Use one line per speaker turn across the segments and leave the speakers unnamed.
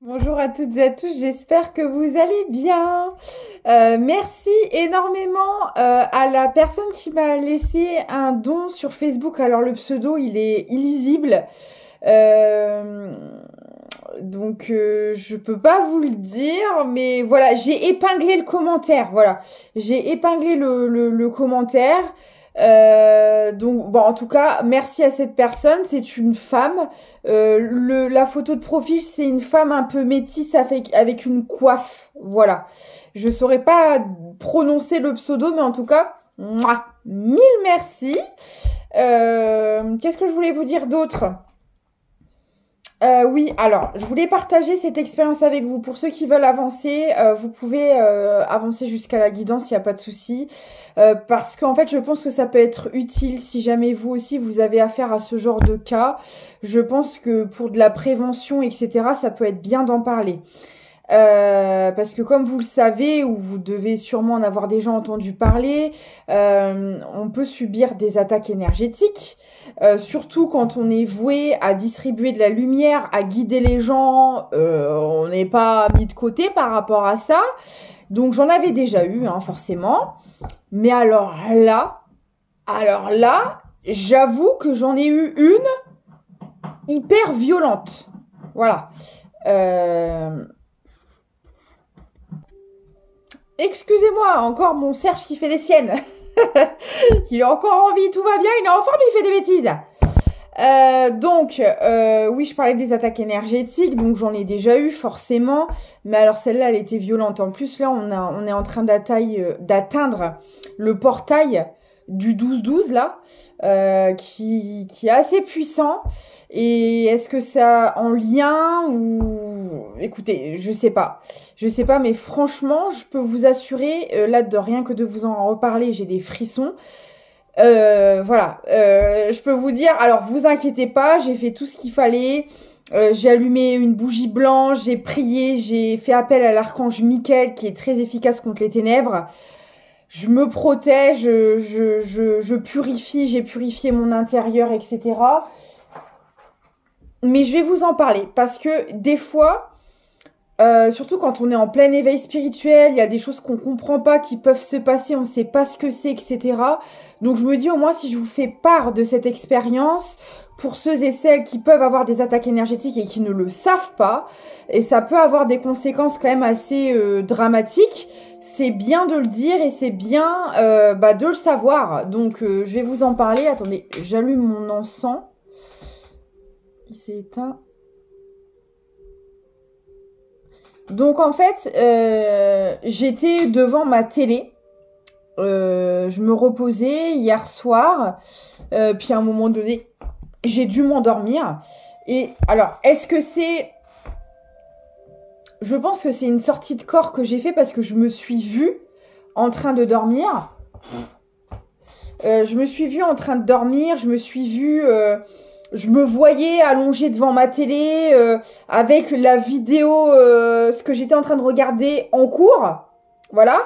Bonjour à toutes et à tous, j'espère que vous allez bien. Merci énormément à la personne qui m'a laissé un don sur Facebook. Alors le pseudo, il est illisible. Euh, donc je peux pas vous le dire, mais voilà, j'ai épinglé le commentaire. Voilà, j'ai épinglé le commentaire. Donc bon, en tout cas, merci à cette personne. C'est une femme. La photo de profil, c'est une femme un peu métisse avec une coiffe. Voilà. Je saurais pas prononcer le pseudo, mais en tout cas, mouah, mille merci. Qu'est-ce que je voulais vous dire d'autre? Oui, alors, je voulais partager cette expérience avec vous. Pour ceux qui veulent avancer, vous pouvez avancer jusqu'à la guidance, il n'y a pas de souci. Parce qu'en fait, je pense que ça peut être utile si jamais vous aussi, vous avez affaire à ce genre de cas. Je pense que pour de la prévention, etc., ça peut être bien d'en parler. Parce que comme vous le savez, ou vous devez sûrement en avoir déjà entendu parler, on peut subir des attaques énergétiques, surtout quand on est voué à distribuer de la lumière, à guider les gens, on n'est pas mis de côté par rapport à ça. Donc j'en avais déjà eu, hein, forcément. Mais alors là, j'avoue que j'en ai eu une hyper violente. Voilà. Euh, Excusez-moi, encore mon Serge qui fait des siennes. Il est encore en vie, tout va bien, il est en forme, il fait des bêtises. Oui, je parlais des attaques énergétiques, donc j'en ai déjà eu forcément. Mais alors celle-là, elle était violente. En plus, là, on est en train d'atteindre le portail du 12-12, là, qui est assez puissant. Et est-ce que ça a en lien ou... Écoutez, je sais pas. Je sais pas, mais franchement, je peux vous assurer, là, de rien que de vous en reparler, j'ai des frissons. Voilà, je peux vous dire, alors vous inquiétez pas, j'ai fait tout ce qu'il fallait. J'ai allumé une bougie blanche, j'ai prié, j'ai fait appel à l'archange Michael qui est très efficace contre les ténèbres. Je me protège, je purifie, j'ai purifié mon intérieur, etc. Mais je vais vous en parler parce que des fois, surtout quand on est en plein éveil spirituel, il y a des choses qu'on comprend pas qui peuvent se passer, on sait pas ce que c'est, etc. Donc je me dis au moins si je vous fais part de cette expérience, pour ceux et celles qui peuvent avoir des attaques énergétiques et qui ne le savent pas, et ça peut avoir des conséquences quand même assez dramatiques, c'est bien de le dire et c'est bien de le savoir. Donc je vais vous en parler. Attendez, j'allume mon encens. Il s'est éteint. Donc en fait, j'étais devant ma télé. Je me reposais hier soir. Puis à un moment donné, j'ai dû m'endormir. Et alors, est-ce que c'est... Je pense que c'est une sortie de corps que j'ai fait parce que je me suis vue en train de dormir. Je me suis vue en train de dormir. Je me suis vue... je me voyais allongée devant ma télé avec la vidéo, ce que j'étais en train de regarder en cours. Voilà.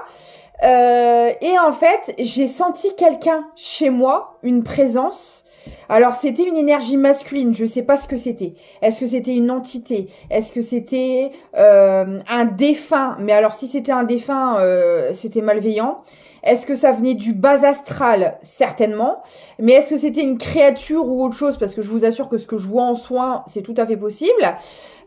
Et en fait, j'ai senti quelqu'un chez moi, une présence. Alors, c'était une énergie masculine, je sais pas ce que c'était. Est-ce que c'était une entité? Est-ce que c'était un défunt? Mais alors, si c'était un défunt, c'était malveillant. Est-ce que ça venait du bas astral? Certainement. Mais est-ce que c'était une créature ou autre chose? Parce que je vous assure que ce que je vois en soin, c'est tout à fait possible.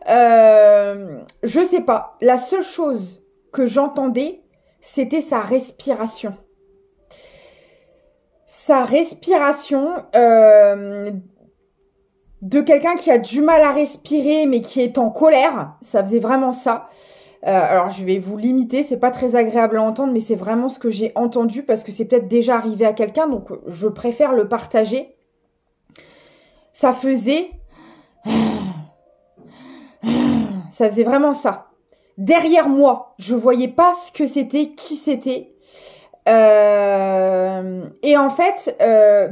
Je sais pas. La seule chose que j'entendais, c'était sa respiration. Sa respiration de quelqu'un qui a du mal à respirer mais qui est en colère, ça faisait vraiment ça. Alors je vais vous limiter, c'est pas très agréable à entendre, mais c'est vraiment ce que j'ai entendu parce que c'est peut-être déjà arrivé à quelqu'un, donc je préfère le partager. Ça faisait... Ça faisait vraiment ça. Derrière moi, je voyais pas ce que c'était, qui c'était. Et en fait,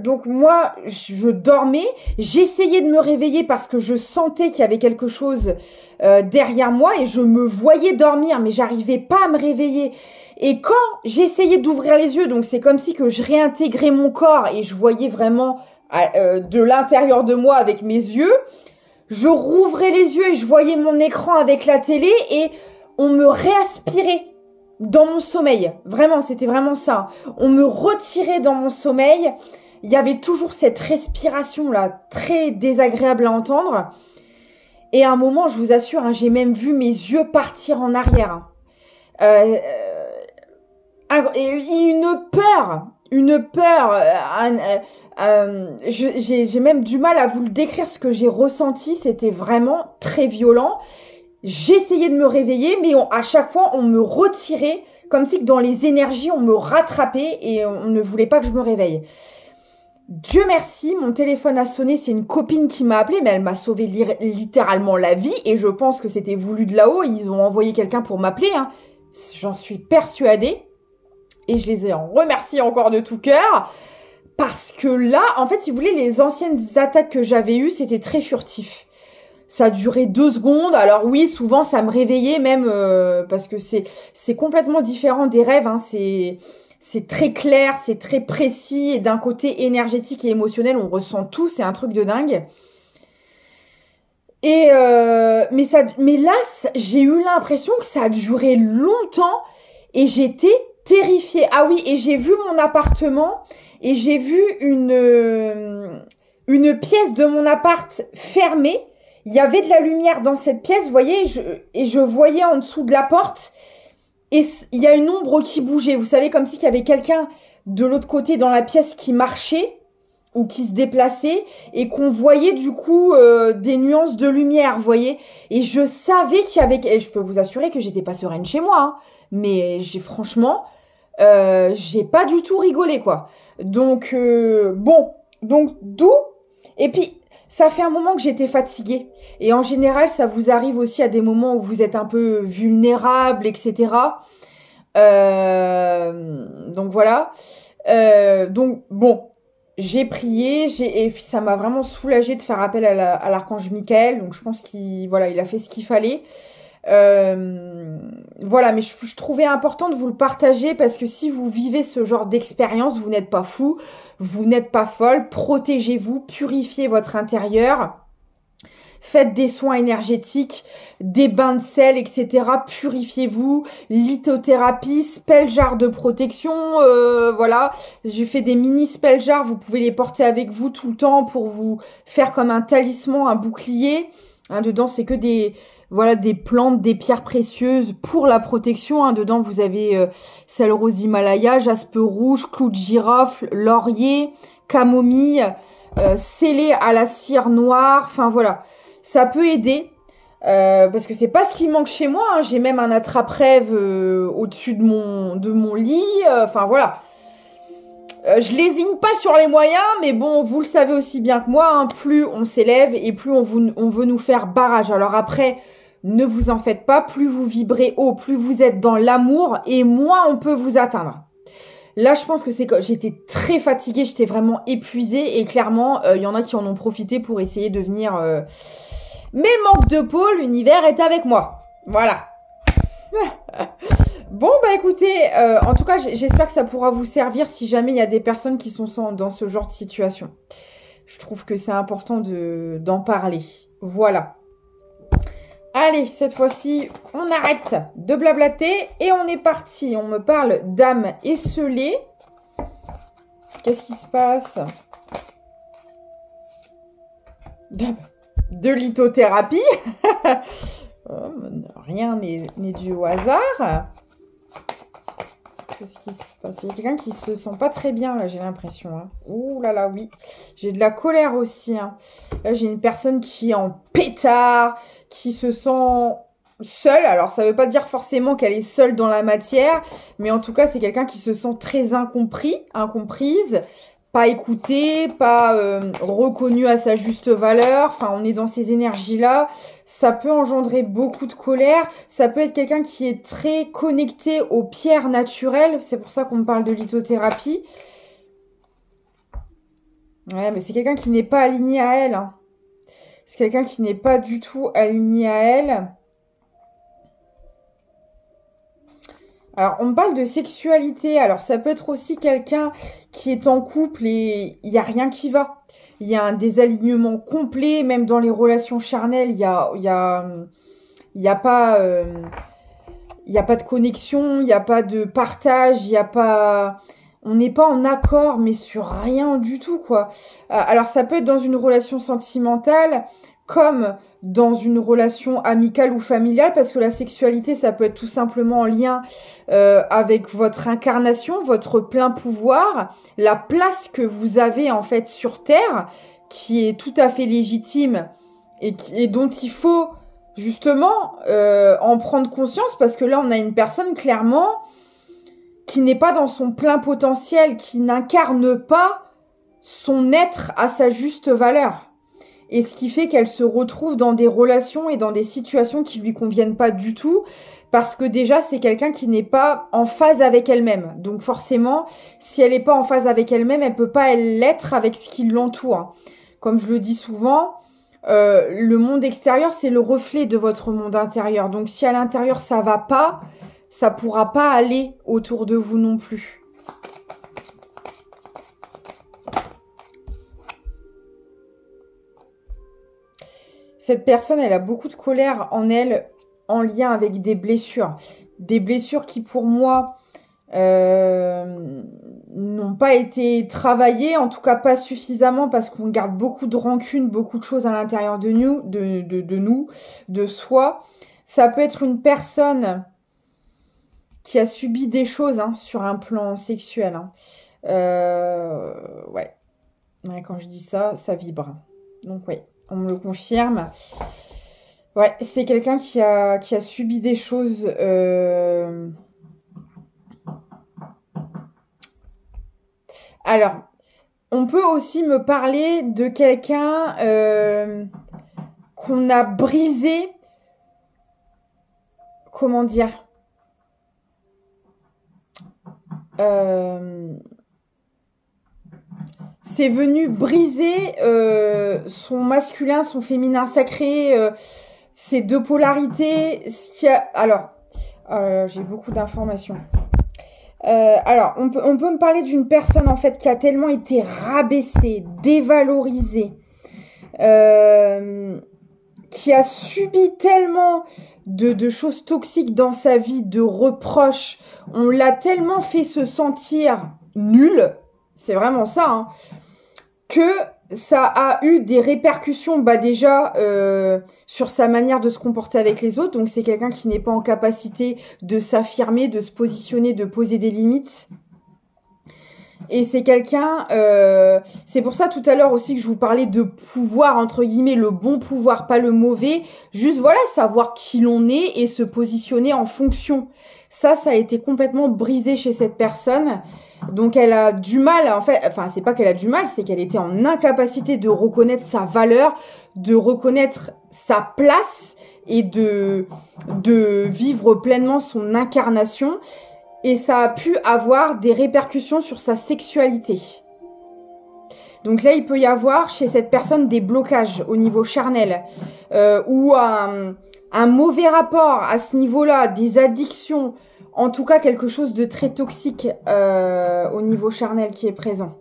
donc moi, je dormais, j'essayais de me réveiller parce que je sentais qu'il y avait quelque chose derrière moi et je me voyais dormir, mais j'arrivais pas à me réveiller. Et quand j'essayais d'ouvrir les yeux, donc c'est comme si que je réintégrais mon corps et je voyais vraiment de l'intérieur de moi avec mes yeux, je rouvrais les yeux et je voyais mon écran avec la télé et on me réaspirait dans mon sommeil. Vraiment, c'était vraiment ça. On me retirait dans mon sommeil. Il y avait toujours cette respiration-là, très désagréable à entendre. Et à un moment, je vous assure, hein, j'ai même vu mes yeux partir en arrière. Une peur. J'ai même du mal à vous le décrire ce que j'ai ressenti. C'était vraiment très violent. J'essayais de me réveiller, mais à chaque fois, on me retirait, comme si que dans les énergies, on me rattrapait et on ne voulait pas que je me réveille. Dieu merci, mon téléphone a sonné, c'est une copine qui m'a appelé, mais elle m'a sauvé littéralement la vie et je pense que c'était voulu de là-haut, ils ont envoyé quelqu'un pour m'appeler, hein. J'en suis persuadée et je les ai remerciés encore de tout cœur parce que là, en fait, si vous voulez, les anciennes attaques que j'avais eues, c'était très furtif. Ça a duré 2 secondes, alors oui, souvent ça me réveillait même parce que c'est complètement différent des rêves, hein. C'est très clair, c'est très précis et d'un côté énergétique et émotionnel, on ressent tout, c'est un truc de dingue. Et mais là, j'ai eu l'impression que ça a duré longtemps et j'étais terrifiée. Ah oui, et j'ai vu mon appartement et j'ai vu une pièce de mon appart fermée. Il y avait de la lumière dans cette pièce, vous voyez, et je voyais en dessous de la porte. Et il y a une ombre qui bougeait. Vous savez, comme si il y avait quelqu'un de l'autre côté dans la pièce qui marchait ou qui se déplaçait et qu'on voyait du coup des nuances de lumière, vous voyez. Et je savais qu'il y avait... Et je peux vous assurer que j'étais pas sereine chez moi, hein, mais franchement, j'ai pas du tout rigolé, quoi. Donc, bon, donc d'où... Et puis... Ça fait un moment que j'étais fatiguée. Et en général, ça vous arrive aussi à des moments où vous êtes un peu vulnérable, etc. Donc voilà. Donc bon, j'ai prié. Et puis ça m'a vraiment soulagée de faire appel à l'archange Michael. Donc je pense qu'il a fait ce qu'il fallait. Voilà, mais je trouvais important de vous le partager parce que si vous vivez ce genre d'expérience, vous n'êtes pas fou, vous n'êtes pas folle, protégez-vous, purifiez votre intérieur, faites des soins énergétiques, des bains de sel, etc. Purifiez-vous, lithothérapie, spell jar de protection, voilà. J'ai fait des mini spell jars, vous pouvez les porter avec vous tout le temps pour vous faire comme un talisman, un bouclier. Hein, dedans, c'est que des plantes, des pierres précieuses pour la protection. Hein. Dedans, vous avez sel rose d'Himalaya, jaspe rouge, clou de girofle, laurier, camomille, scellé à la cire noire. Enfin, voilà. Ça peut aider. Parce que c'est pas ce qui manque chez moi. Hein. J'ai même un attrape-rêve au-dessus de mon lit. Enfin, voilà. Je lésine pas sur les moyens, mais bon, vous le savez aussi bien que moi, hein, plus on s'élève et plus on veut nous faire barrage. Alors après... Ne vous en faites pas, plus vous vibrez haut, plus vous êtes dans l'amour et moins on peut vous atteindre. Là, je pense que c'est que j'étais très fatiguée, j'étais vraiment épuisée et clairement, il y en a qui en ont profité pour essayer de venir... Mais manque de peau, l'univers est avec moi. Voilà. Bon, bah écoutez, en tout cas, j'espère que ça pourra vous servir si jamais il y a des personnes qui sont dans ce genre de situation. Je trouve que c'est important d'en parler. Voilà. Allez, cette fois-ci, on arrête de blablater et on est parti. On me parle d'âme esselée. Qu'est-ce qui se passe? De lithothérapie. Rien n'est dû au hasard. Qu'est-ce qui se passe? Il y a quelqu'un qui se sent pas très bien, là, j'ai l'impression. Hein. Ouh là là, oui. J'ai de la colère aussi. Hein. Là, j'ai une personne qui est en pétard, qui se sent seule. Alors, ça veut pas dire forcément qu'elle est seule dans la matière, mais en tout cas, c'est quelqu'un qui se sent très incomprise, pas écoutée, pas reconnue à sa juste valeur. Enfin, on est dans ces énergies-là. Ça peut engendrer beaucoup de colère. Ça peut être quelqu'un qui est très connecté aux pierres naturelles. C'est pour ça qu'on parle de lithothérapie. Ouais, mais c'est quelqu'un qui n'est pas aligné à elle. Hein. C'est quelqu'un qui n'est pas du tout aligné à elle. Alors, on me parle de sexualité. Alors, ça peut être aussi quelqu'un qui est en couple et il n'y a rien qui va. il y a un désalignement complet, même dans les relations charnelles, il y a pas, il y a pas de connexion, il n'y a pas de partage, il y a pas, on n'est pas en accord, mais sur rien du tout, quoi. Alors, ça peut être dans une relation sentimentale, comme dans une relation amicale ou familiale, parce que la sexualité, ça peut être tout simplement en lien avec votre incarnation, votre plein pouvoir, la place que vous avez en fait sur Terre, qui est tout à fait légitime et dont il faut justement en prendre conscience, parce que là, on a une personne clairement qui n'est pas dans son plein potentiel, qui n'incarne pas son être à sa juste valeur. Et ce qui fait qu'elle se retrouve dans des relations et dans des situations qui lui conviennent pas du tout, parce que déjà, c'est quelqu'un qui n'est pas en phase avec elle-même. Donc forcément, si elle n'est pas en phase avec elle-même, elle peut pas l'être avec ce qui l'entoure. Comme je le dis souvent, le monde extérieur, c'est le reflet de votre monde intérieur. Donc si à l'intérieur, ça va pas, ça pourra pas aller autour de vous non plus. Cette personne, elle a beaucoup de colère en elle, en lien avec des blessures. Des blessures qui, pour moi, n'ont pas été travaillées, en tout cas pas suffisamment, parce qu'on garde beaucoup de rancune, beaucoup de choses à l'intérieur de nous, de soi. Ça peut être une personne qui a subi des choses sur un plan sexuel. Ouais. Quand je dis ça, ça vibre. Donc, ouais. On me le confirme. Ouais, c'est quelqu'un qui a subi des choses. Alors, on peut aussi me parler de quelqu'un qu'on a brisé. Comment dire ? C'est venu briser son masculin, son féminin sacré, ces deux polarités. Alors, j'ai beaucoup d'informations. Alors, on peut me parler d'une personne en fait qui a tellement été rabaissée, dévalorisée, qui a subi tellement de choses toxiques dans sa vie, de reproches. On l'a tellement fait se sentir nul, c'est vraiment ça, que ça a eu des répercussions déjà sur sa manière de se comporter avec les autres. Donc c'est quelqu'un qui n'est pas en capacité de s'affirmer, de se positionner, de poser des limites. Et c'est quelqu'un, c'est pour ça tout à l'heure aussi que je vous parlais de pouvoir, entre guillemets, le bon pouvoir, pas le mauvais. Juste voilà, savoir qui l'on est et se positionner en fonction. Ça a été complètement brisé chez cette personne. Donc elle a du mal, en fait, enfin c'est pas qu'elle a du mal, c'est qu'elle était en incapacité de reconnaître sa valeur, de reconnaître sa place et de vivre pleinement son incarnation. Et ça a pu avoir des répercussions sur sa sexualité. Donc là, il peut y avoir chez cette personne des blocages au niveau charnel ou un mauvais rapport à ce niveau-là, des addictions, en tout cas quelque chose de très toxique au niveau charnel qui est présent.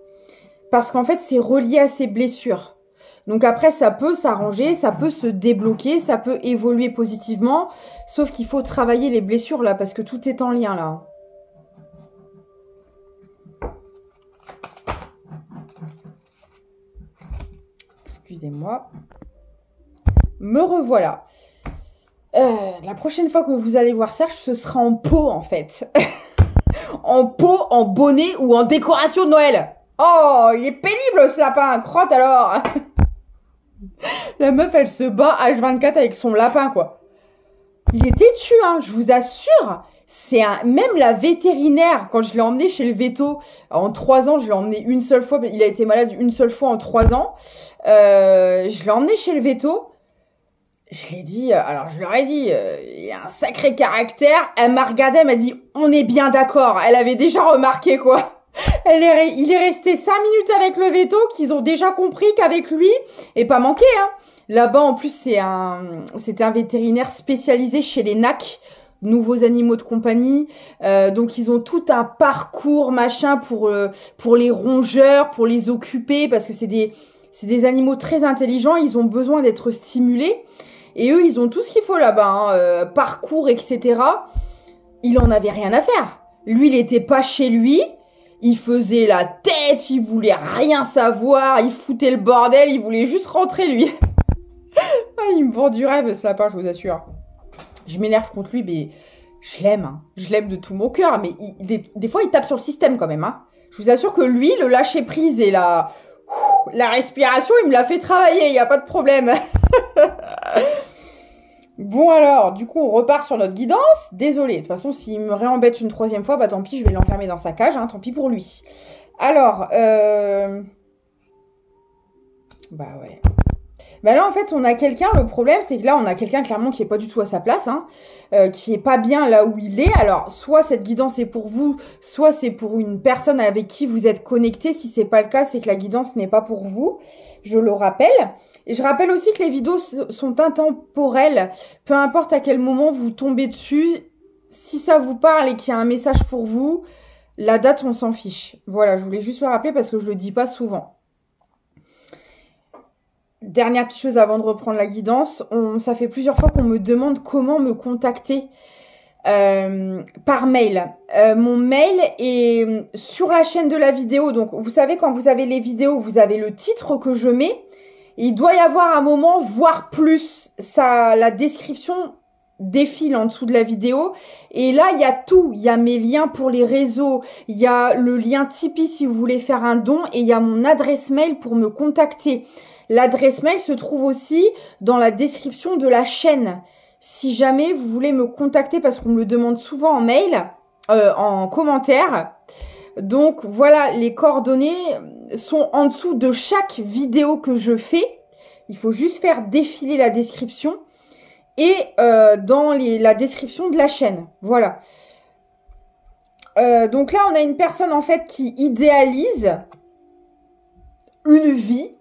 Parce qu'en fait, c'est relié à ses blessures. Donc après, ça peut s'arranger, ça peut se débloquer, ça peut évoluer positivement, sauf qu'il faut travailler les blessures là, parce que tout est en lien là. Excusez-moi. Me revoilà. La prochaine fois que vous allez voir ça, ce sera en pot en fait. En pot, en bonnet ou en décoration de Noël. Oh, il est pénible ce lapin. Crotte alors. La meuf, elle se bat H24 avec son lapin quoi. Il est têtu, je vous assure. Même la vétérinaire, quand je l'ai emmené chez le véto, en 3 ans, je l'ai emmené une seule fois, il a été malade une seule fois en 3 ans. Je l'ai emmené chez le véto. Je l'ai dit, alors je leur ai dit, il a un sacré caractère. Elle m'a regardé, elle m'a dit, on est bien d'accord. Elle avait déjà remarqué quoi. Il est resté 5 minutes avec le véto, qu'ils ont déjà compris qu'avec lui, et pas manqué. Là-bas, en plus, c'était un vétérinaire spécialisé chez les NAC, nouveaux animaux de compagnie. Donc, ils ont tout un parcours, machin, pour les rongeurs, pour les occuper, parce que c'est C'est des animaux très intelligents, ils ont besoin d'être stimulés. Et eux, ils ont tout ce qu'il faut là-bas, hein, parcours, etc. Il en avait rien à faire. Lui, il était pas chez lui. Il faisait la tête, il voulait rien savoir, il foutait le bordel, il voulait juste rentrer, lui. Ah, il me vend du rêve, ce lapin, je vous assure. Je m'énerve contre lui, mais je l'aime. Hein. Je l'aime de tout mon cœur, mais des fois, il tape sur le système quand même. Hein. Je vous assure que lui, le lâcher prise et la respiration, il me l'a fait travailler, il n'y a pas de problème. Bon alors, du coup, on repart sur notre guidance. Désolée, de toute façon, s'il me réembête une troisième fois, bah tant pis, je vais l'enfermer dans sa cage, hein, tant pis pour lui. Alors, bah ouais. Bah là, en fait, on a quelqu'un, le problème, c'est que là, on a quelqu'un clairement qui est pas du tout à sa place, hein, qui est pas bien là où il est. Alors, soit cette guidance est pour vous, soit c'est pour une personne avec qui vous êtes connecté. Si c'est pas le cas, c'est que la guidance n'est pas pour vous. Je le rappelle. Et je rappelle aussi que les vidéos sont intemporelles. Peu importe à quel moment vous tombez dessus, si ça vous parle et qu'il y a un message pour vous, la date, on s'en fiche. Voilà, je voulais juste le rappeler parce que je le dis pas souvent. Dernière petite chose avant de reprendre la guidance, ça fait plusieurs fois qu'on me demande comment me contacter par mail. Mon mail est sur la chaîne de la vidéo. Donc, vous savez, quand vous avez les vidéos, vous avez le titre que je mets. Il doit y avoir un moment, voire plus, la description défile en dessous de la vidéo. Et là, il y a tout. Il y a mes liens pour les réseaux. Il y a le lien Tipeee si vous voulez faire un don. Et il y a mon adresse mail pour me contacter. L'adresse mail se trouve aussi dans la description de la chaîne. Si jamais vous voulez me contacter, parce qu'on me le demande souvent en mail, en commentaire. Donc voilà, les coordonnées sont en dessous de chaque vidéo que je fais. Il faut juste faire défiler la description et dans la description de la chaîne. Voilà. Donc là, on a une personne en fait qui idéalise une vie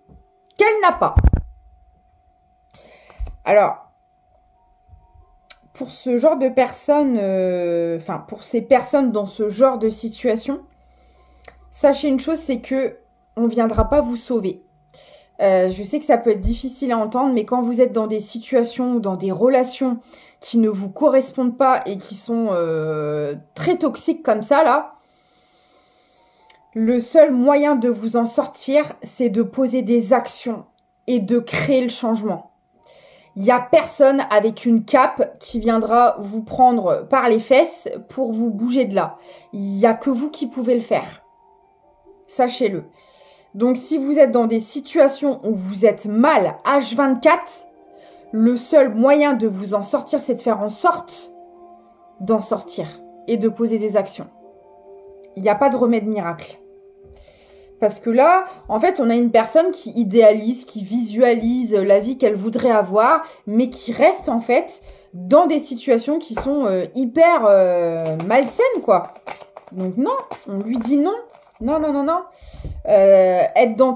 qu'elle n'a pas. Alors, pour ce genre de personnes, pour ces personnes dans ce genre de situation, sachez une chose, c'est que on ne viendra pas vous sauver. Je sais que ça peut être difficile à entendre, mais quand vous êtes dans des situations ou dans des relations qui ne vous correspondent pas et qui sont très toxiques comme ça, là, le seul moyen de vous en sortir, c'est de poser des actions et de créer le changement. Il n'y a personne avec une cape qui viendra vous prendre par les fesses pour vous bouger de là. Il n'y a que vous qui pouvez le faire. Sachez-le. Donc, si vous êtes dans des situations où vous êtes mal H24, le seul moyen de vous en sortir, c'est de faire en sorte d'en sortir et de poser des actions. Il n'y a pas de remède miracle. Parce que là, en fait, on a une personne qui idéalise, qui visualise la vie qu'elle voudrait avoir, mais qui reste en fait dans des situations qui sont hyper malsaines, quoi. Donc non, on lui dit non. Non, non, non, non. Être dans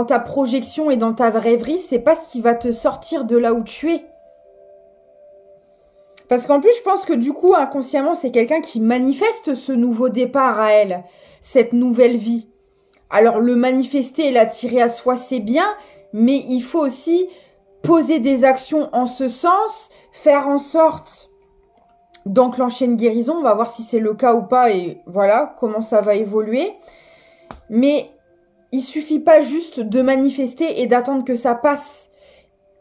ta projection et dans ta rêverie, c'est pas ce qui va te sortir de là où tu es. Parce qu'en plus, je pense que du coup, inconsciemment, c'est quelqu'un qui manifeste ce nouveau départ à elle, cette nouvelle vie. Alors, le manifester et l'attirer à soi, c'est bien, mais il faut aussi poser des actions en ce sens, faire en sorte d'enclencher une guérison. On va voir si c'est le cas ou pas et voilà comment ça va évoluer. Mais il suffit pas juste de manifester et d'attendre que ça passe.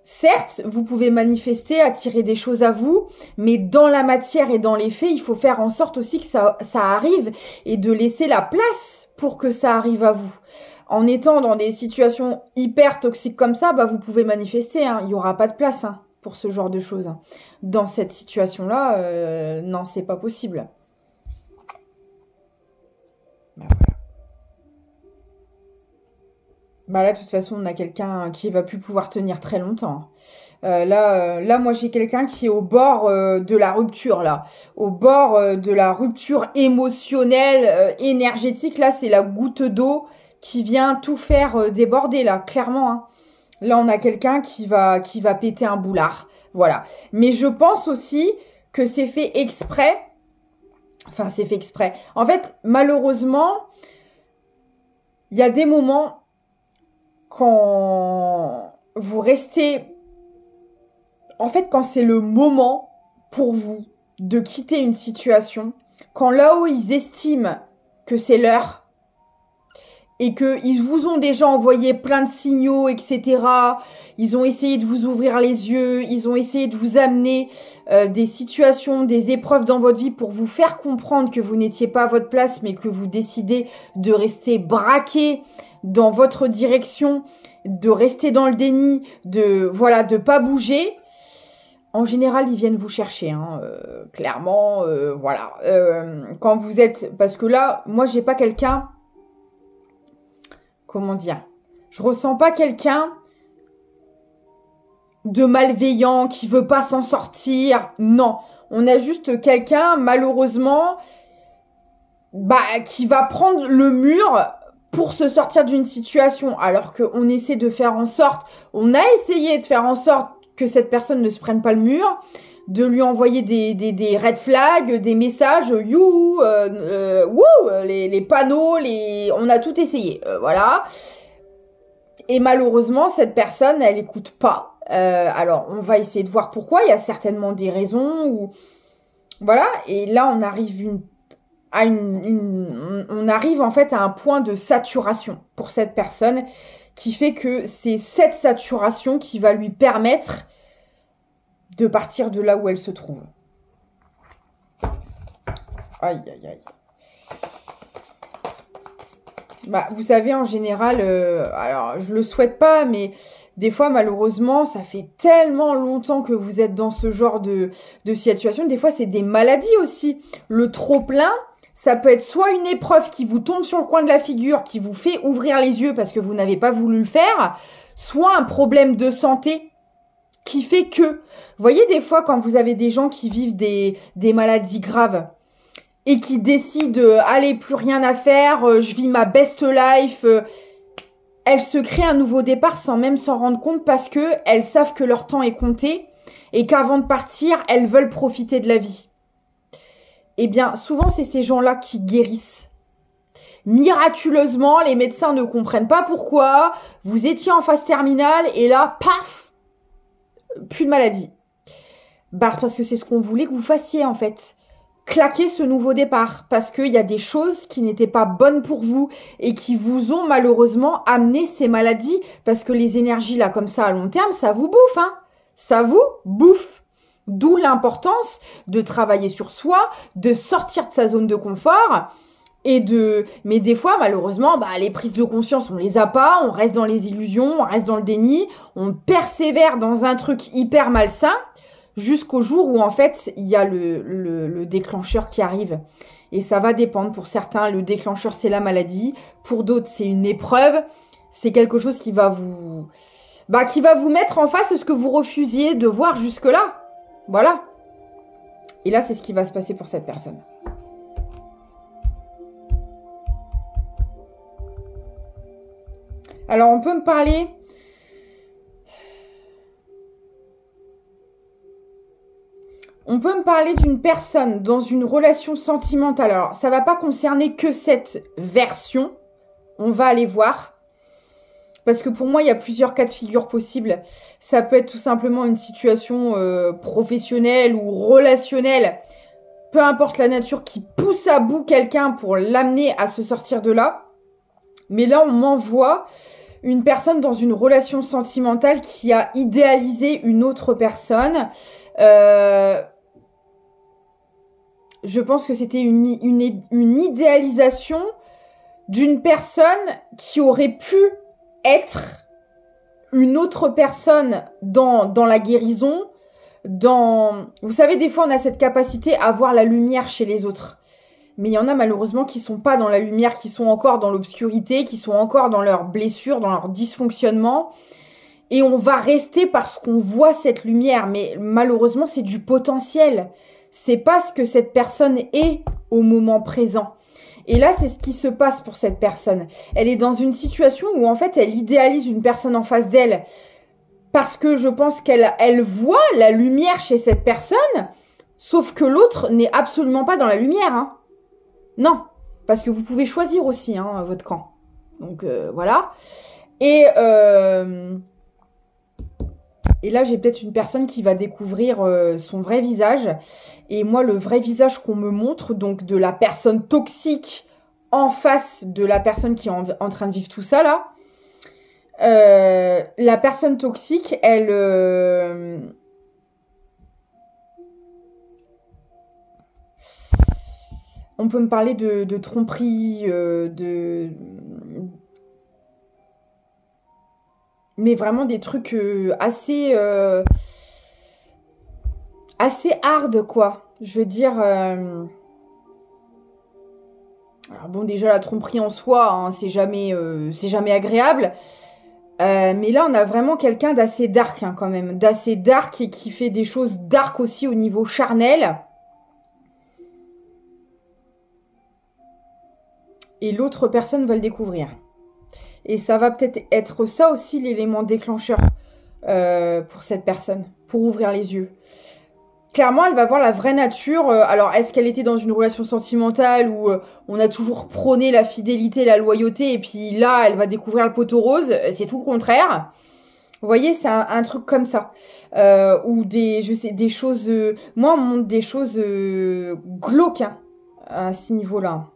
Certes, vous pouvez manifester, attirer des choses à vous, mais dans la matière et dans les faits, il faut faire en sorte aussi que ça arrive et de laisser la place pour que ça arrive à vous. En étant dans des situations hyper toxiques comme ça, bah vous pouvez manifester, hein. Il n'y aura pas de place hein, pour ce genre de choses. Hein. Dans cette situation-là, non, c'est pas possible. Bah, voilà. Bah là, de toute façon, on a quelqu'un qui va plus pouvoir tenir très longtemps. Là, moi, j'ai quelqu'un qui est au bord de la rupture, là. Au bord de la rupture émotionnelle, énergétique. Là, c'est la goutte d'eau qui vient tout faire déborder, là, clairement. Hein. Là, on a quelqu'un qui va péter un boulard. Voilà. Mais je pense aussi que c'est fait exprès. Enfin, c'est fait exprès. En fait, malheureusement, il y a des moments... quand vous restez... En fait, quand c'est le moment pour vous de quitter une situation, quand là-haut, ils estiment que c'est l'heure, et qu'ils vous ont déjà envoyé plein de signaux, etc. Ils ont essayé de vous ouvrir les yeux, ils ont essayé de vous amener des situations, des épreuves dans votre vie pour vous faire comprendre que vous n'étiez pas à votre place, mais que vous décidez de rester braqué dans votre direction, de rester dans le déni, de pas bouger. En général, ils viennent vous chercher, hein, clairement, voilà. Quand vous êtes... Parce que là, moi, j'ai pas quelqu'un... Comment dire? Je ressens pas quelqu'un de malveillant qui veut pas s'en sortir. Non, on a juste quelqu'un, malheureusement, qui va prendre le mur pour se sortir d'une situation. Alors qu'on essaie de faire en sorte... On a essayé de faire en sorte que cette personne ne se prenne pas le mur, de lui envoyer des red flags, des messages, you, les panneaux, on a tout essayé, voilà. Et malheureusement, cette personne, elle écoute pas. Alors, on va essayer de voir pourquoi. Il y a certainement des raisons. Voilà. Et là, on arrive on arrive en fait à un point de saturation pour cette personne qui fait que c'est cette saturation qui va lui permettre de partir de là où elle se trouve. Aïe, aïe, aïe. Vous savez, en général, alors je le souhaite pas, mais des fois, malheureusement, ça fait tellement longtemps que vous êtes dans ce genre de situation. Des fois, c'est des maladies aussi. Le trop-plein, ça peut être soit une épreuve qui vous tombe sur le coin de la figure, qui vous fait ouvrir les yeux parce que vous n'avez pas voulu le faire, soit un problème de santé qui fait que... Vous voyez, des fois, quand vous avez des gens qui vivent des maladies graves et qui décident, allez, plus rien à faire, je vis ma best life, elles se créent un nouveau départ sans même s'en rendre compte parce que elles savent que leur temps est compté et qu'avant de partir, elles veulent profiter de la vie. Eh bien, souvent, c'est ces gens-là qui guérissent. Miraculeusement, les médecins ne comprennent pas pourquoi. Vous étiez en phase terminale et là, paf, plus de maladie. Parce que c'est ce qu'on voulait que vous fassiez en fait. Claquer ce nouveau départ. Parce qu'il y a des choses qui n'étaient pas bonnes pour vous et qui vous ont malheureusement amené ces maladies. Parce que les énergies là comme ça à long terme, ça vous bouffe. Hein. Ça vous bouffe. D'où l'importance de travailler sur soi, de sortir de sa zone de confort. Mais des fois, malheureusement, les prises de conscience, on les a pas, on reste dans les illusions, on reste dans le déni, on persévère dans un truc hyper malsain, jusqu'au jour où, en fait, il y a le déclencheur qui arrive. Et ça va dépendre. Pour certains, le déclencheur, c'est la maladie. Pour d'autres, c'est une épreuve. C'est quelque chose qui va vous mettre en face ce que vous refusiez de voir jusque-là. Voilà. Et là, c'est ce qui va se passer pour cette personne. Alors, on peut me parler... On peut me parler d'une personne dans une relation sentimentale. Alors, ça ne va pas concerner que cette version. On va aller voir. Parce que pour moi, il y a plusieurs cas de figure possibles. Ça peut être tout simplement une situation professionnelle ou relationnelle. Peu importe la nature, qui pousse à bout quelqu'un pour l'amener à se sortir de là. Mais là, on m'envoie une personne dans une relation sentimentale qui a idéalisé une autre personne. Je pense que c'était une idéalisation d'une personne qui aurait pu être une autre personne dans la guérison. Vous savez, des fois, on a cette capacité à voir la lumière chez les autres. Mais il y en a malheureusement qui sont pas dans la lumière, qui sont encore dans l'obscurité, qui sont encore dans leurs blessures, dans leur dysfonctionnement. Et on va rester parce qu'on voit cette lumière. Mais malheureusement, c'est du potentiel. C'est pas ce que cette personne est au moment présent. Et là, c'est ce qui se passe pour cette personne. Elle est dans une situation où, en fait, elle idéalise une personne en face d'elle parce que je pense qu'elle voit la lumière chez cette personne, sauf que l'autre n'est absolument pas dans la lumière. Hein. Non, parce que vous pouvez choisir aussi votre camp. Donc, voilà. Et, et là, j'ai peut-être une personne qui va découvrir son vrai visage. Et moi, le vrai visage qu'on me montre, donc de la personne toxique en face de la personne qui est en train de vivre tout ça, là. La personne toxique, elle... on peut me parler de tromperie, mais vraiment des trucs assez hard, quoi. Je veux dire... alors bon, déjà, la tromperie en soi, hein, c'est jamais agréable. Mais là, on a vraiment quelqu'un d'assez dark, hein, quand même. D'assez dark et qui fait des choses dark aussi au niveau charnel. Et l'autre personne va le découvrir. Et ça va peut-être être ça aussi l'élément déclencheur pour cette personne, pour ouvrir les yeux. Clairement, elle va voir la vraie nature. Alors, est-ce qu'elle était dans une relation sentimentale où on a toujours prôné la fidélité, la loyauté, et puis là, elle va découvrir le poteau rose. C'est tout le contraire. Vous voyez, c'est un truc comme ça. Ou des choses... moi, on me montre des choses glauques, hein, à ce niveau-là.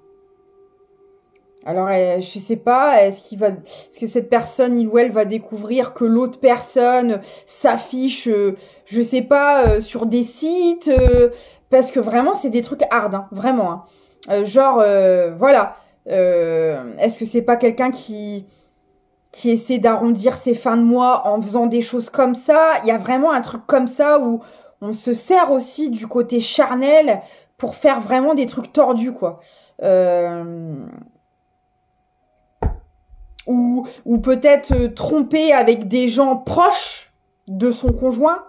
Alors, je sais pas, est-ce que cette personne, il ou elle, va découvrir que l'autre personne s'affiche, je sais pas, sur des sites, parce que vraiment, c'est des trucs hard, hein, vraiment. Hein. Genre, voilà. Est-ce que c'est pas quelqu'un qui essaie d'arrondir ses fins de mois en faisant des choses comme ça? Il y a vraiment un truc comme ça où on se sert aussi du côté charnel pour faire vraiment des trucs tordus, quoi. Euh, ou peut-être tromper avec des gens proches de son conjoint.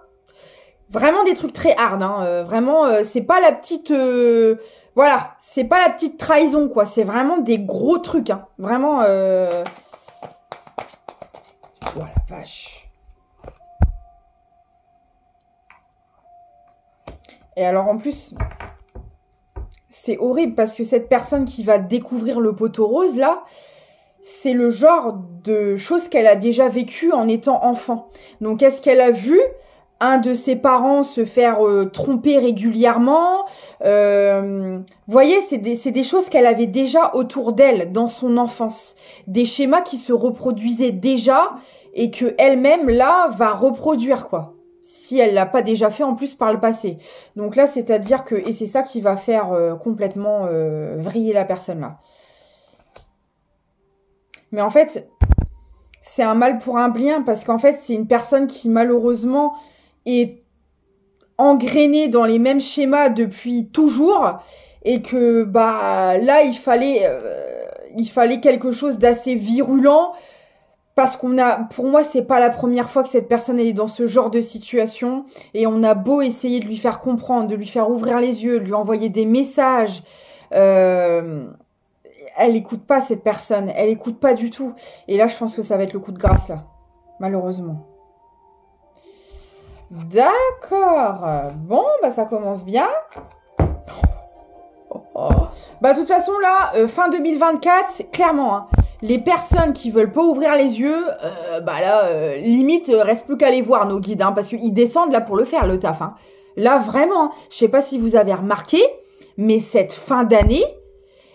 Vraiment des trucs très hard, hein. Vraiment, c'est pas la petite... voilà, c'est pas la petite trahison, quoi. C'est vraiment des gros trucs, hein. Vraiment... Oh la vache. Et alors en plus, c'est horrible parce que cette personne qui va découvrir le poteau rose, là, c'est le genre de choses qu'elle a déjà vécues en étant enfant. Donc, est-ce qu'elle a vu un de ses parents se faire tromper régulièrement? Vous voyez, c'est des choses qu'elle avait déjà autour d'elle dans son enfance. Des schémas qui se reproduisaient déjà et que elle-même, là, va reproduire, quoi. Si elle l'a pas déjà fait en plus par le passé. Donc là, c'est-à-dire que... Et c'est ça qui va faire complètement vriller la personne, là. Mais en fait, c'est un mal pour un bien parce qu'en fait, c'est une personne qui malheureusement est engrainée dans les mêmes schémas depuis toujours et que bah là, il fallait quelque chose d'assez virulent parce pour moi, c'est pas la première fois que cette personne elle est dans ce genre de situation et on a beau essayer de lui faire comprendre, de lui faire ouvrir les yeux, de lui envoyer des messages. Euh, Elle écoute pas cette personne, elle écoute pas du tout. Et là, je pense que ça va être le coup de grâce, là. Malheureusement. D'accord. Bon, bah ça commence bien. Oh. Bah de toute façon, là, fin 2024, c'est clairement, hein, les personnes qui veulent pas ouvrir les yeux, bah là, limite, reste plus qu'à aller voir nos guides, hein, parce qu'ils descendent là pour le faire, le taf. Hein. Là, vraiment, je sais pas si vous avez remarqué, mais cette fin d'année,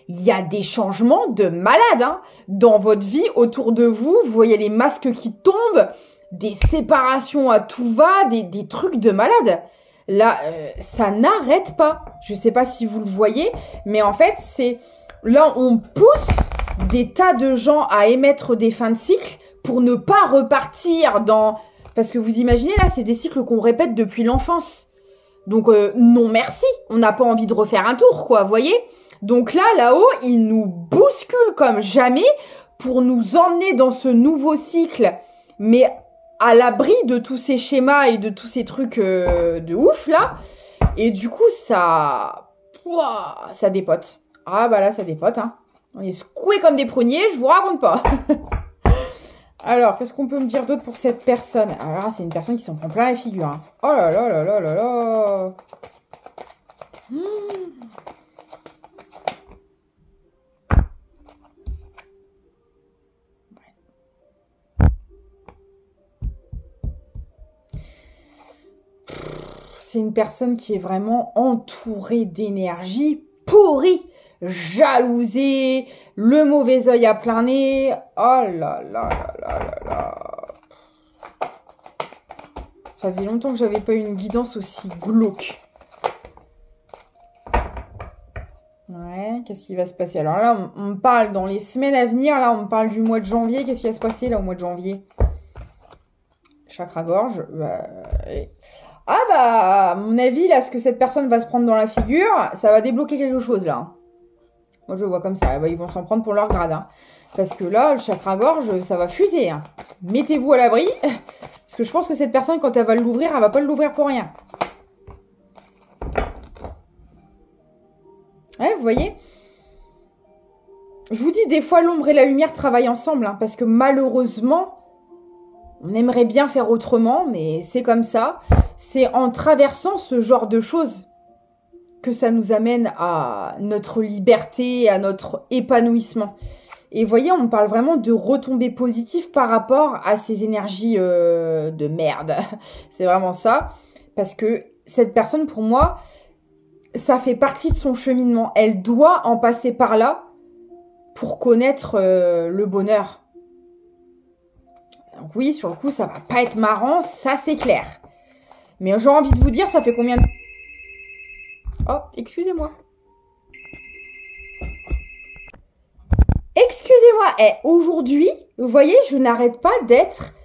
il y a des changements de malade, hein. Dans votre vie, autour de vous, vous voyez les masques qui tombent, des séparations à tout va, des trucs de malade. Là, ça n'arrête pas. Je sais pas si vous le voyez, mais en fait, c'est... Là, on pousse des tas de gens à émettre des fins de cycle pour ne pas repartir dans... Parce que vous imaginez, là, c'est des cycles qu'on répète depuis l'enfance. Donc, non merci, on n'a pas envie de refaire un tour, quoi, vous voyez ? Donc là-haut, il nous bouscule comme jamais pour nous emmener dans ce nouveau cycle, mais à l'abri de tous ces schémas et de tous ces trucs de ouf, là. Et du coup, ça dépote. Ah bah là, ça dépote, hein. On est secoués comme des pruniers, je vous raconte pas. Alors, qu'est-ce qu'on peut me dire d'autre pour cette personne? Alors là, c'est une personne qui s'en prend plein la figure. Hein. Oh là là là là là là. c'est une personne qui est vraiment entourée d'énergie pourrie, jalousée, le mauvais œil à plein nez. Oh là là là là là là. Ça faisait longtemps que j'avais pas eu une guidance aussi glauque. Ouais, qu'est-ce qui va se passer? Alors là, on parle dans les semaines à venir. Là, on parle du mois de janvier. Qu'est-ce qui va se passer là au mois de janvier? Chakra-gorge. Ah bah, à mon avis, là, ce que cette personne va se prendre dans la figure, ça va débloquer quelque chose, là. Moi, je le vois comme ça. Bah, ils vont s'en prendre pour leur grade. Hein. Parce que là, le chakra-gorge, ça va fuser. Hein. Mettez-vous à l'abri. Parce que je pense que cette personne, quand elle va l'ouvrir, elle va pas l'ouvrir pour rien. Ouais, vous voyez? Je vous dis, des fois, l'ombre et la lumière travaillent ensemble. Hein, parce que malheureusement, on aimerait bien faire autrement, mais c'est comme ça. C'est en traversant ce genre de choses que ça nous amène à notre liberté, à notre épanouissement. Et vous voyez, on parle vraiment de retombées positives par rapport à ces énergies de merde. C'est vraiment ça. Parce que cette personne, pour moi, ça fait partie de son cheminement. Elle doit en passer par là pour connaître le bonheur. Donc oui, sur le coup, ça va pas être marrant, ça c'est clair. Mais j'ai envie de vous dire, ça fait combien de... Oh, excusez-moi. Excusez-moi, aujourd'hui, vous voyez, je n'arrête pas d'être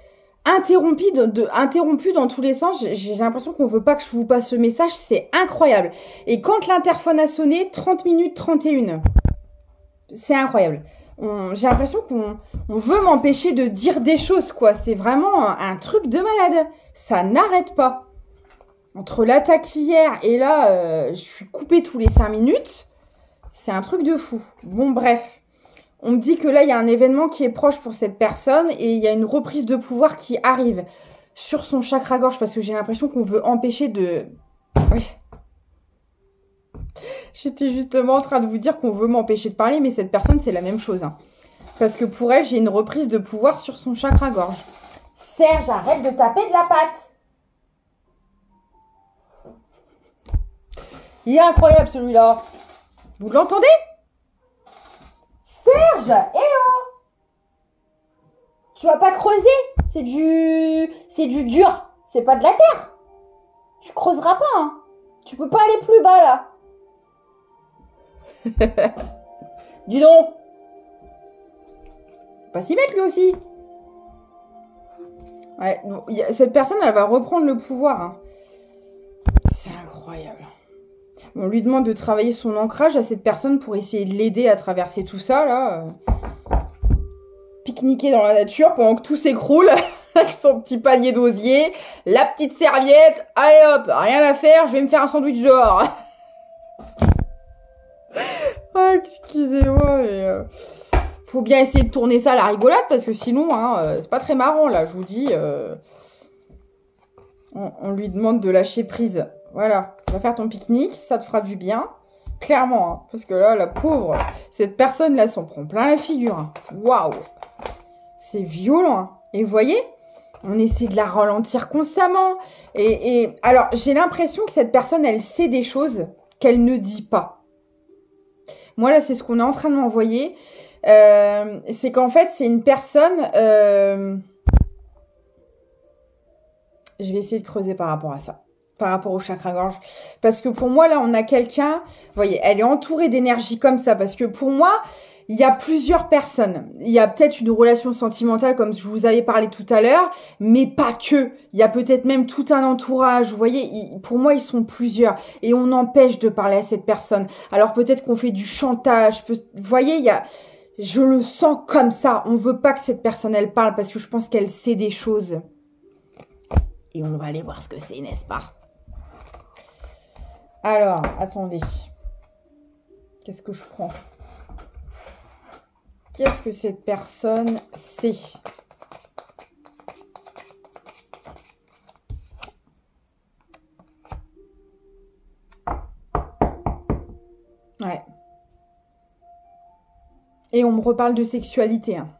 interrompue dans tous les sens. J'ai l'impression qu'on ne veut pas que je vous passe ce message, c'est incroyable. Et quand l'interphone a sonné, 30 minutes 31. C'est incroyable. J'ai l'impression qu'on veut m'empêcher de dire des choses, quoi. C'est vraiment un truc de malade. Ça n'arrête pas. Entre l'attaque hier et là, je suis coupée tous les 5 minutes. C'est un truc de fou. Bon, bref. On me dit que là, il y a un événement qui est proche pour cette personne et il y a une reprise de pouvoir qui arrive sur son chakra-gorge parce que j'ai l'impression qu'on veut empêcher de... Oui. J'étais justement en train de vous dire qu'on veut m'empêcher de parler, mais cette personne, c'est la même chose. Hein. Parce que pour elle, j'ai une reprise de pouvoir sur son chakra-gorge. Serge, arrête de taper de la patte. Il est incroyable celui-là. Vous l'entendez? Serge, eh oh! Tu vas pas creuser? C'est du dur. C'est pas de la terre. Tu creuseras pas, hein. Tu peux pas aller plus bas, là. Dis donc. Pas s'y mettre, lui aussi. Ouais, bon, cette personne, elle va reprendre le pouvoir, hein. C'est incroyable. On lui demande de travailler son ancrage à cette personne pour essayer de l'aider à traverser tout ça, là. Pique-niquer dans la nature pendant que tout s'écroule. Avec son petit panier d'osier, la petite serviette. Allez hop, rien à faire, je vais me faire un sandwich dehors. Ah, excusez-moi, mais... faut bien essayer de tourner ça à la rigolade, parce que sinon, hein, c'est pas très marrant, là, je vous dis. On lui demande de lâcher prise. Voilà, va faire ton pique-nique, ça te fera du bien. Clairement, hein, parce que là, la pauvre, cette personne-là s'en prend plein la figure. Hein. Waouh! C'est violent. Hein. Et vous voyez, on essaie de la ralentir constamment. Et alors, j'ai l'impression que cette personne, elle sait des choses qu'elle ne dit pas. Moi, là, c'est ce qu'on est en train de m'envoyer. C'est qu'en fait, c'est une personne... Je vais essayer de creuser par rapport à ça. Par rapport au chakra-gorge. Parce que pour moi, là, on a quelqu'un... Vous voyez, elle est entourée d'énergie comme ça. Parce que pour moi, il y a plusieurs personnes. Il y a peut-être une relation sentimentale, comme je vous avais parlé tout à l'heure. Mais pas que. Il y a peut-être même tout un entourage. Vous voyez, pour moi, ils sont plusieurs. Et on empêche de parler à cette personne. Alors peut-être qu'on fait du chantage. Vous voyez, il y a... Je le sens comme ça. On veut pas que cette personne, elle parle. Parce que je pense qu'elle sait des choses. Et on va aller voir ce que c'est, n'est-ce pas? Alors, attendez. Qu'est-ce que je prends? Qu'est-ce que cette personne sait? Ouais. Et on me reparle de sexualité, hein.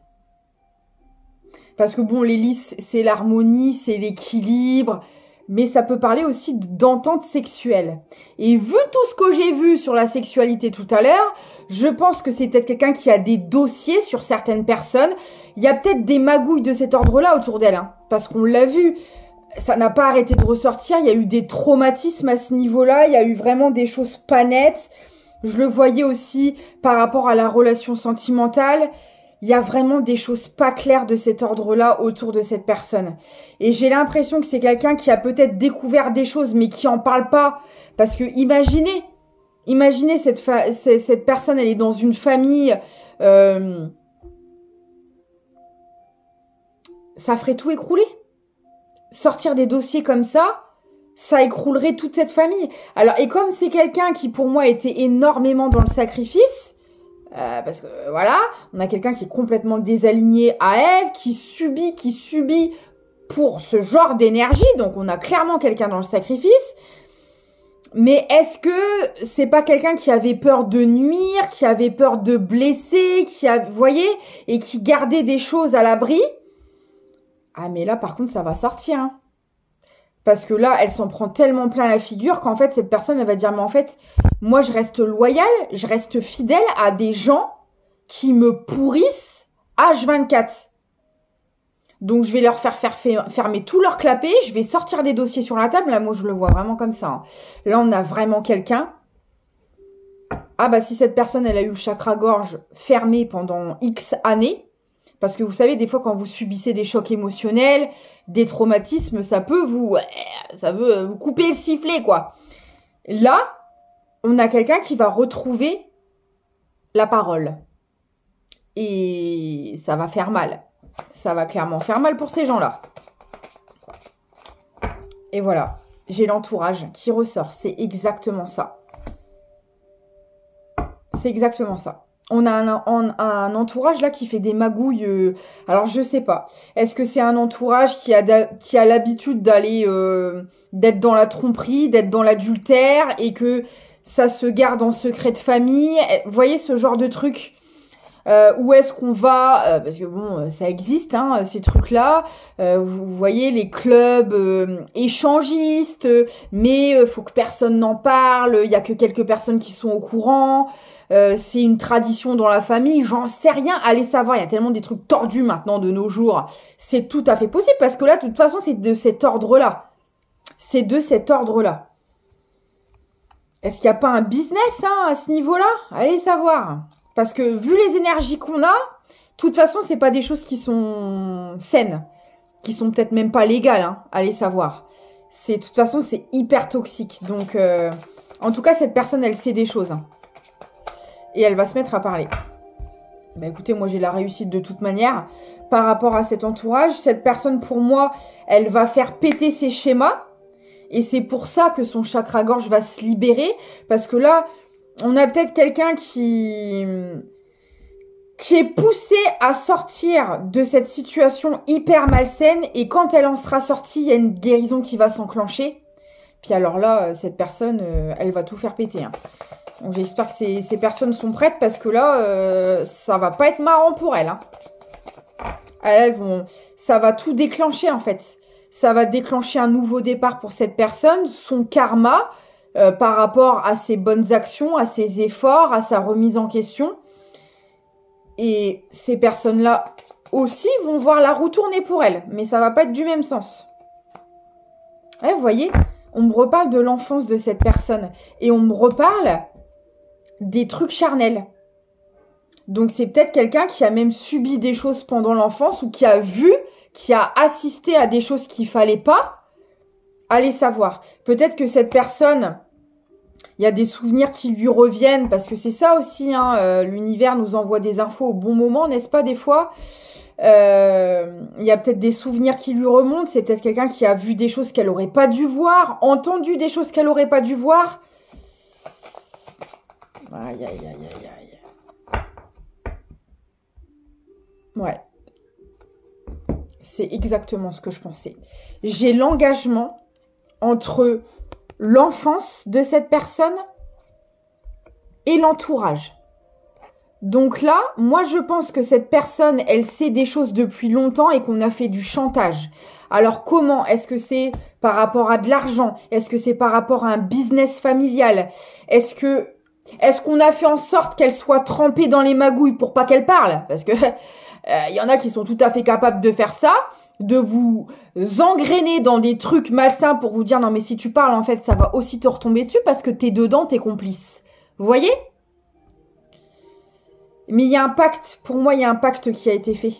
Parce que bon, l'hélice, c'est l'harmonie, c'est l'équilibre. mais ça peut parler aussi d'entente sexuelle. Et vu tout ce que j'ai vu sur la sexualité tout à l'heure, je pense que c'est peut-être quelqu'un qui a des dossiers sur certaines personnes. Il y a peut-être des magouilles de cet ordre-là autour d'elle, hein, parce qu'on l'a vu, ça n'a pas arrêté de ressortir, il y a eu des traumatismes à ce niveau-là, il y a eu vraiment des choses pas nettes. Je le voyais aussi par rapport à la relation sentimentale. Il y a vraiment des choses pas claires de cet ordre-là autour de cette personne. Et j'ai l'impression que c'est quelqu'un qui a peut-être découvert des choses, mais qui en parle pas. Parce que imaginez cette personne, elle est dans une famille, ça ferait tout écrouler. Sortir des dossiers comme ça écroulerait toute cette famille. Alors, et comme c'est quelqu'un qui, pour moi, était énormément dans le sacrifice, parce que voilà, on a quelqu'un qui est complètement désaligné à elle, qui subit pour ce genre d'énergie. Donc on a clairement quelqu'un dans le sacrifice. Mais est-ce que c'est pas quelqu'un qui avait peur de nuire, qui avait peur de blesser, vous voyez, et qui gardait des choses à l'abri? Ah mais là par contre ça va sortir, hein. Parce que là, elle s'en prend tellement plein la figure qu'en fait, cette personne, elle va dire, mais en fait, moi, je reste loyale, je reste fidèle à des gens qui me pourrissent H24. Donc, je vais leur faire fermer tout leur clapet, je vais sortir des dossiers sur la table. Là, moi, je le vois vraiment comme ça, hein. Là, on a vraiment quelqu'un. Ah bah, si cette personne, elle a eu le chakra-gorge fermé pendant X années, parce que vous savez, des fois, quand vous subissez des chocs émotionnels, des traumatismes, ça peut vous couper le sifflet, quoi. Là, on a quelqu'un qui va retrouver la parole. Et ça va faire mal. Ça va clairement faire mal pour ces gens-là. Et voilà, j'ai l'entourage qui ressort. C'est exactement ça. C'est exactement ça. On a un entourage là qui fait des magouilles. Alors je sais pas. Est-ce que c'est un entourage qui a l'habitude d'aller d'être dans la tromperie, d'être dans l'adultère et que ça se garde en secret de famille? Vous voyez ce genre de truc? Où est-ce qu'on va parce que bon, ça existe, hein, ces trucs-là. Vous voyez les clubs échangistes, mais faut que personne n'en parle. Il y a que quelques personnes qui sont au courant. C'est une tradition dans la famille, j'en sais rien, allez savoir, il y a tellement des trucs tordus maintenant de nos jours, c'est tout à fait possible, parce que là, de toute façon, c'est de cet ordre-là. C'est de cet ordre-là. Est-ce qu'il n'y a pas un business, hein, à ce niveau-là? Allez savoir. Parce que, vu les énergies qu'on a, de toute façon, c'est pas des choses qui sont saines, qui sont peut-être même pas légales, hein, allez savoir. De toute façon, c'est hyper toxique, donc, en tout cas, cette personne, elle sait des choses, hein. Et elle va se mettre à parler. Bah écoutez, moi j'ai la réussite de toute manière. Par rapport à cet entourage, cette personne pour moi, elle va faire péter ses schémas. Et c'est pour ça que son chakra-gorge va se libérer. Parce que là, on a peut-être quelqu'un qui est poussé à sortir de cette situation hyper malsaine. Et quand elle en sera sortie, il y a une guérison qui va s'enclencher. Puis alors là, cette personne, elle va tout faire péter, hein. Donc j'espère que ces personnes sont prêtes parce que là, ça va pas être marrant pour elles, hein. Ça va tout déclencher en fait. Ça va déclencher un nouveau départ pour cette personne, son karma par rapport à ses bonnes actions, à ses efforts, à sa remise en question. Et ces personnes-là aussi vont voir la roue tourner pour elles, mais ça va pas être du même sens. Ouais, vous voyez, on me reparle de l'enfance de cette personne et on me reparle des trucs charnels. Donc c'est peut-être quelqu'un qui a même subi des choses pendant l'enfance ou qui a vu, qui a assisté à des choses qu'il fallait pas. Allez savoir. Peut-être que cette personne, il y a des souvenirs qui lui reviennent parce que c'est ça aussi, hein, l'univers nous envoie des infos au bon moment, n'est-ce pas, des fois. Il y a peut-être des souvenirs qui lui remontent. C'est peut-être quelqu'un qui a vu des choses qu'elle aurait pas dû voir, entendu des choses qu'elle aurait pas dû voir. Aïe, aïe, aïe, aïe, aïe. Ouais. C'est exactement ce que je pensais. J'ai l'engagement entre l'enfance de cette personne et l'entourage. Donc là, moi je pense que cette personne, elle sait des choses depuis longtemps et qu'on a fait du chantage. Alors comment? Est-ce que c'est par rapport à de l'argent? Est-ce que c'est par rapport à un business familial? Est-ce qu'on a fait en sorte qu'elle soit trempée dans les magouilles pour pas qu'elle parle? Parce que y en a qui sont tout à fait capables de faire ça, de vous engrainer dans des trucs malsains pour vous dire non mais si tu parles en fait ça va aussi te retomber dessus parce que t'es dedans, t'es complice. Vous voyez? Mais il y a un pacte, pour moi il y a un pacte qui a été fait.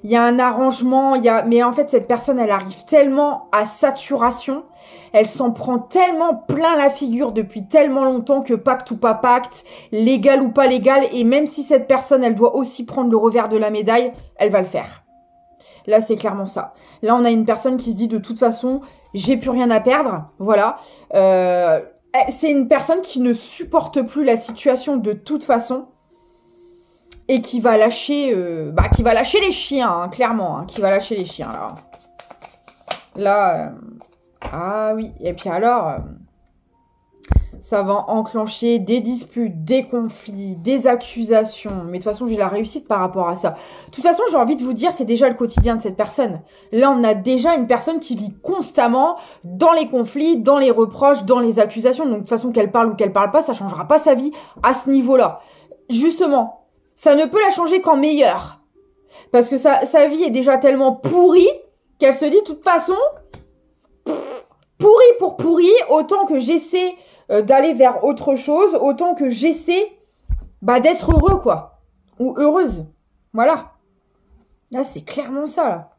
Il y a un arrangement, mais en fait cette personne elle arrive tellement à saturation, elle s'en prend tellement plein la figure depuis tellement longtemps que pacte ou pas pacte, légal ou pas légal, et même si cette personne elle doit aussi prendre le revers de la médaille, elle va le faire. Là c'est clairement ça. Là on a une personne qui se dit de toute façon j'ai plus rien à perdre, voilà. C'est une personne qui ne supporte plus la situation de toute façon. Et qui va lâcher les chiens, hein, clairement, hein, qui va lâcher les chiens, là. Là, ah oui, et puis alors, ça va enclencher des disputes, des conflits, des accusations. Mais de toute façon, j'ai la réussite par rapport à ça. De toute façon, j'ai envie de vous dire, c'est déjà le quotidien de cette personne. Là, on a déjà une personne qui vit constamment dans les conflits, dans les reproches, dans les accusations. Donc, de toute façon, qu'elle parle ou qu'elle parle pas, ça changera pas sa vie à ce niveau-là. Justement. Ça ne peut la changer qu'en meilleure. Parce que sa vie est déjà tellement pourrie qu'elle se dit, de toute façon, pourri pour pourri, autant que j'essaie d'aller vers autre chose, autant que j'essaie d'être heureux, quoi. Ou heureuse. Voilà. Là, c'est clairement ça, là.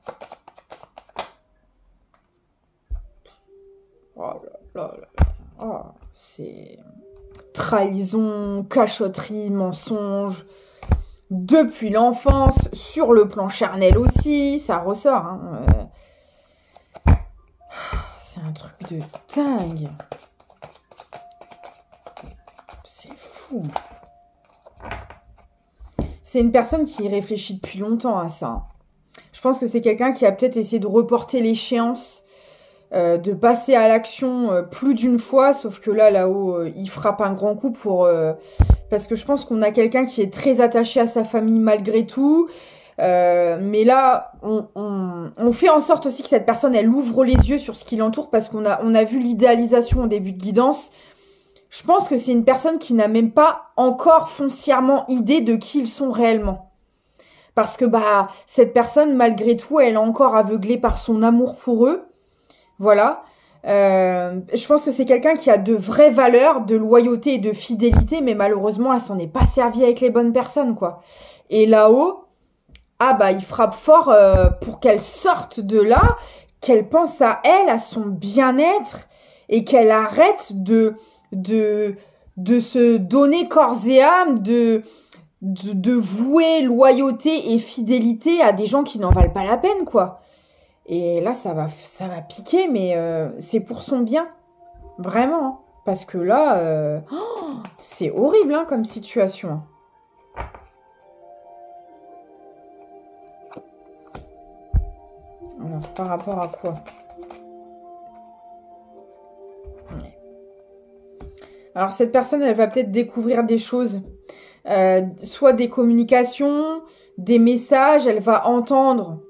Oh là là là. Oh, c'est trahison, cachotterie, mensonge. Depuis l'enfance, sur le plan charnel aussi, ça ressort. Hein. C'est un truc de dingue. C'est fou. C'est une personne qui réfléchit depuis longtemps à ça. Je pense que c'est quelqu'un qui a peut-être essayé de reporter l'échéance, de passer à l'action plus d'une fois, sauf que là-haut, il frappe un grand coup parce que je pense qu'on a quelqu'un qui est très attaché à sa famille malgré tout. Mais là, on fait en sorte aussi que cette personne, elle ouvre les yeux sur ce qui l'entoure parce qu'on a vu l'idéalisation au début de guidance. Je pense que c'est une personne qui n'a même pas encore foncièrement idée de qui ils sont réellement. Parce que cette personne, malgré tout, elle est encore aveuglée par son amour pour eux. Voilà. Je pense que c'est quelqu'un qui a de vraies valeurs, de loyauté et de fidélité, mais malheureusement, elle s'en est pas servie avec les bonnes personnes, quoi. Et là-haut, il frappe fort pour qu'elle sorte de là, qu'elle pense à elle, à son bien-être, et qu'elle arrête de se donner corps et âme, de vouer loyauté et fidélité à des gens qui n'en valent pas la peine, quoi. Et là, ça va piquer, mais c'est pour son bien. Vraiment. Hein. Parce que là, c'est horrible hein, comme situation. Alors, par rapport à quoi? Ouais. Alors, cette personne, elle va peut-être découvrir des choses. Soit des communications, des messages. Elle va entendre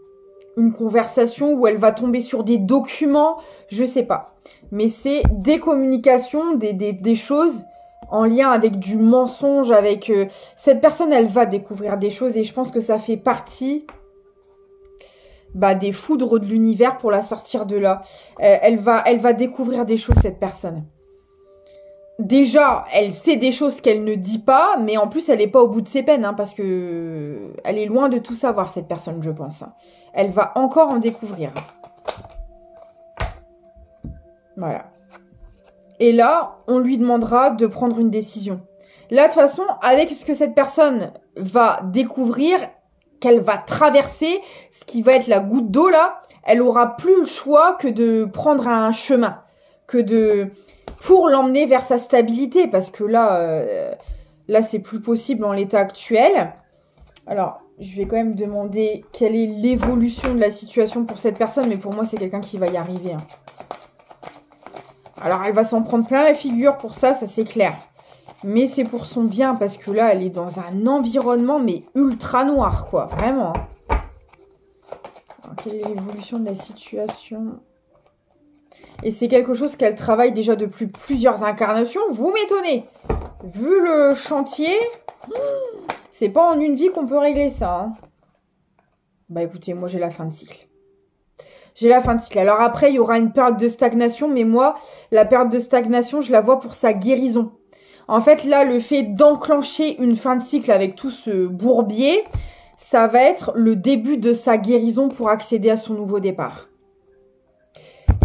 une conversation où elle va tomber sur des documents, je sais pas. Mais c'est des communications, des choses en lien avec du mensonge, avec... cette personne, elle va découvrir des choses et je pense que ça fait partie des foudres de l'univers pour la sortir de là. Elle va découvrir des choses, cette personne. Déjà, elle sait des choses qu'elle ne dit pas, mais en plus, elle n'est pas au bout de ses peines, hein, parce que elle est loin de tout savoir, cette personne, je pense. Elle va encore en découvrir. Voilà. Et là, on lui demandera de prendre une décision. Là, de toute façon, avec ce que cette personne va découvrir, qu'elle va traverser, ce qui va être la goutte d'eau, là, elle aura plus le choix que de prendre un chemin, pour l'emmener vers sa stabilité, parce que là c'est plus possible en l'état actuel. Alors, je vais quand même demander quelle est l'évolution de la situation pour cette personne, mais pour moi, c'est quelqu'un qui va y arriver. Hein. Alors, elle va s'en prendre plein la figure pour ça, ça c'est clair. Mais c'est pour son bien, parce que là, elle est dans un environnement, mais ultra noir, quoi. Vraiment. Alors, quelle est l'évolution de la situation? Et c'est quelque chose qu'elle travaille déjà depuis plusieurs incarnations. Vous m'étonnez. Vu le chantier, c'est pas en une vie qu'on peut régler ça. Hein. Bah écoutez, moi j'ai la fin de cycle. J'ai la fin de cycle. Alors après, il y aura une période de stagnation, mais moi, la période de stagnation, je la vois pour sa guérison. En fait, là, le fait d'enclencher une fin de cycle avec tout ce bourbier, ça va être le début de sa guérison pour accéder à son nouveau départ.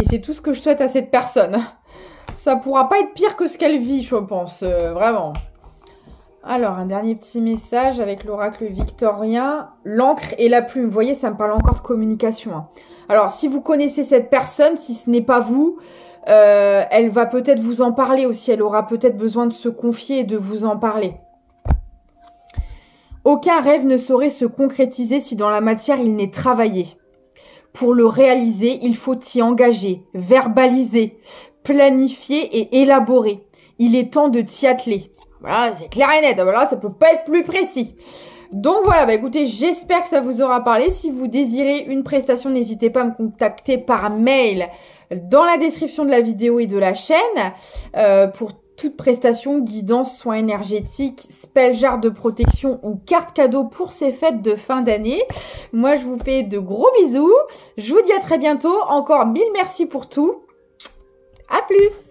Et c'est tout ce que je souhaite à cette personne. Ça pourra pas être pire que ce qu'elle vit, je pense. Vraiment. Alors, un dernier petit message avec l'oracle victorien. L'encre et la plume. Vous voyez, ça me parle encore de communication. Hein. Alors, si vous connaissez cette personne, si ce n'est pas vous, elle va peut-être vous en parler aussi. Elle aura peut-être besoin de se confier et de vous en parler. Aucun rêve ne saurait se concrétiser si dans la matière il n'est travaillé. Pour le réaliser, il faut y engager, verbaliser, planifier et élaborer. Il est temps de t'y atteler. Voilà, c'est clair et net. Voilà, ça peut pas être plus précis. Donc voilà, bah écoutez, j'espère que ça vous aura parlé. Si vous désirez une prestation, n'hésitez pas à me contacter par mail dans la description de la vidéo et de la chaîne pour toute prestation, guidance, soins énergétiques, spell jar de protection ou carte cadeau pour ces fêtes de fin d'année. Moi, je vous fais de gros bisous. Je vous dis à très bientôt. Encore 1000 merci pour tout. À plus!